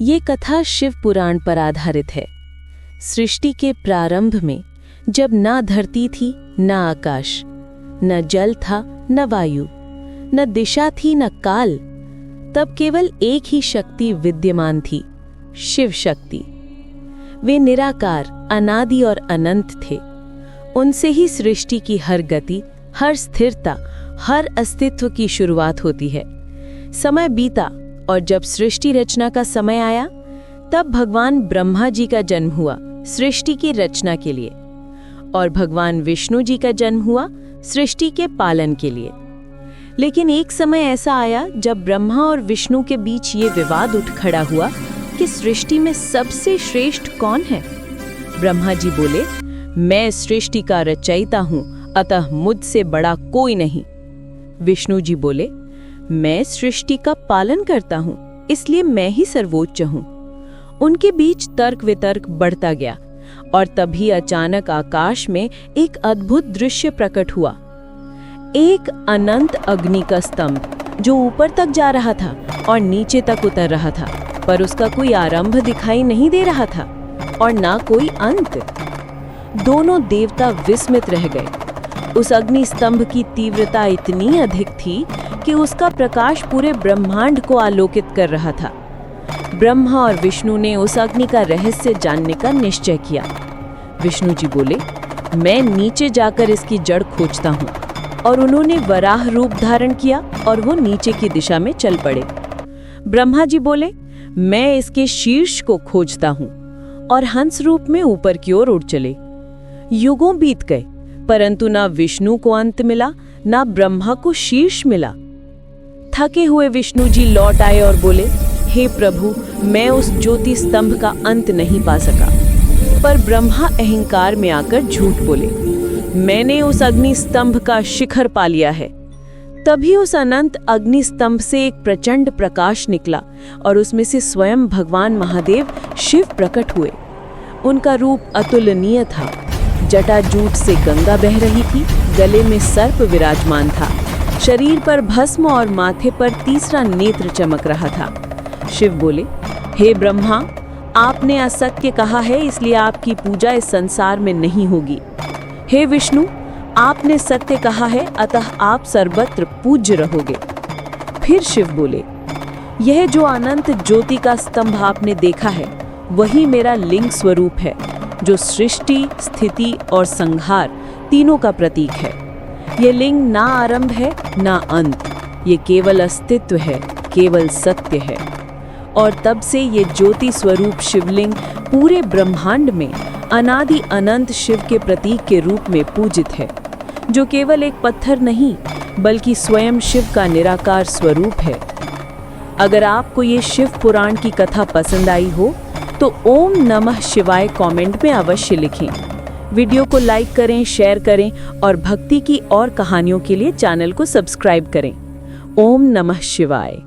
ये कथा शिव पुराण पर आधारित है। सृष्टि के प्रारंभ में जब ना धरती थी, न आकाश, न जल था, न वायु, न दिशा थी, न काल, तब केवल एक ही शक्ति विद्यमान थी, शिव शक्ति। वे निराकार, अनादि और अनंत थे। उनसे ही सृष्टि की हर गति, हर स्थिरता, हर अस्तित्व की शुरुआत होती है। समय बीता और जब सृष्टि रचना का समय आया, तब भगवान ब्रह्मा जी का जन्म हुआ सृष्टि की रचना के लिए, और भगवान विष्णु जी का जन्म हुआ सृष्टि के पालन के लिए। लेकिन एक समय ऐसा आया जब ब्रह्मा और विष्णु के बीच ये विवाद उठ खड़ा हुआ कि सृष्टि में सबसे श्रेष्ठ कौन है। ब्रह्मा जी बोले, मैं सृष्टि का रचयिता हूं, अतः मुझसे बड़ा कोई नहीं। विष्णु जी बोले, मैं सृष्टि का पालन करता हूं, इसलिए मैं ही सर्वोच्च हूं। उनके बीच तर्क वितर्क बढ़ता गया और तभी अचानक आकाश में एक अद्भुत दृश्य प्रकट हुआ। एक अनंत अग्नि का स्तंभ जो ऊपर तक जा रहा था और नीचे तक उतर रहा था, पर उसका कोई आरंभ दिखाई नहीं दे रहा था और ना कोई अंत। दोनों देवता विस्मित रह गए। उस अग्नि स्तंभ की तीव्रता इतनी अधिक थी कि उसका प्रकाश पूरे ब्रह्मांड को आलोकित कर रहा था। ब्रह्मा और विष्णु ने उस अग्नि का रहस्य जानने का निश्चय किया। विष्णु जी बोले, मैं नीचे जाकर इसकी जड़ खोजता हूँ, और उन्होंने वराह रूप धारण किया और वो नीचे की दिशा में चल पड़े। ब्रह्मा जी बोले, मैं इसके शीर्ष को खोजता हूँ, और हंस रूप में ऊपर की ओर उड़ चले। युगों बीत गए, परंतु ना विष्णु को अंत मिला, ना ब्रह्मा को शीर्ष मिला। थके हुए विष्णु जी लौट आए और बोले, हे प्रभु, मैं उस ज्योति स्तंभ का अंत नहीं पा सका। पर ब्रह्मा अहंकार में आकर झूठ बोले, मैंने उस अग्नि स्तंभ का शिखर पा लिया है। तभी उस अनंत अग्नि स्तंभ से एक प्रचंड प्रकाश निकला और उसमें से स्वयं भगवान महादेव शिव प्रकट हुए। उनका रूप अतुलनीय था। जटाजूट से गंगा बह रही थी, गले में सर्प विराजमान था, शरीर पर भस्म और माथे पर तीसरा नेत्र चमक रहा था। शिव बोले, हे ब्रह्मा, आपने असत्य कहा है, इसलिए आपकी पूजा इस संसार में नहीं होगी। हे विष्णु, आपने सत्य कहा है, अतः आप सर्वत्र पूज्य रहोगे। फिर शिव बोले, यह जो अनंत ज्योति का स्तंभ आपने देखा है, वही मेरा लिंग स्वरूप है, जो सृष्टि, स्थिति और संहार तीनों का प्रतीक है। ये लिंग ना आरंभ है, ना अंत, ये केवल अस्तित्व है, केवल सत्य है। और तब से ये ज्योति स्वरूप शिवलिंग पूरे ब्रह्मांड में अनादि अनंत शिव के प्रतीक के रूप में पूजित है, जो केवल एक पत्थर नहीं, बल्कि स्वयं शिव का निराकार स्वरूप है। अगर आपको ये शिव पुराण की कथा पसंद आई हो, तो ओम नमः शिवाय कमेंट में अवश्य लिखें। वीडियो को लाइक करें, शेयर करें और भक्ति की और कहानियों के लिए चैनल को सब्सक्राइब करें। ओम नमः शिवाय।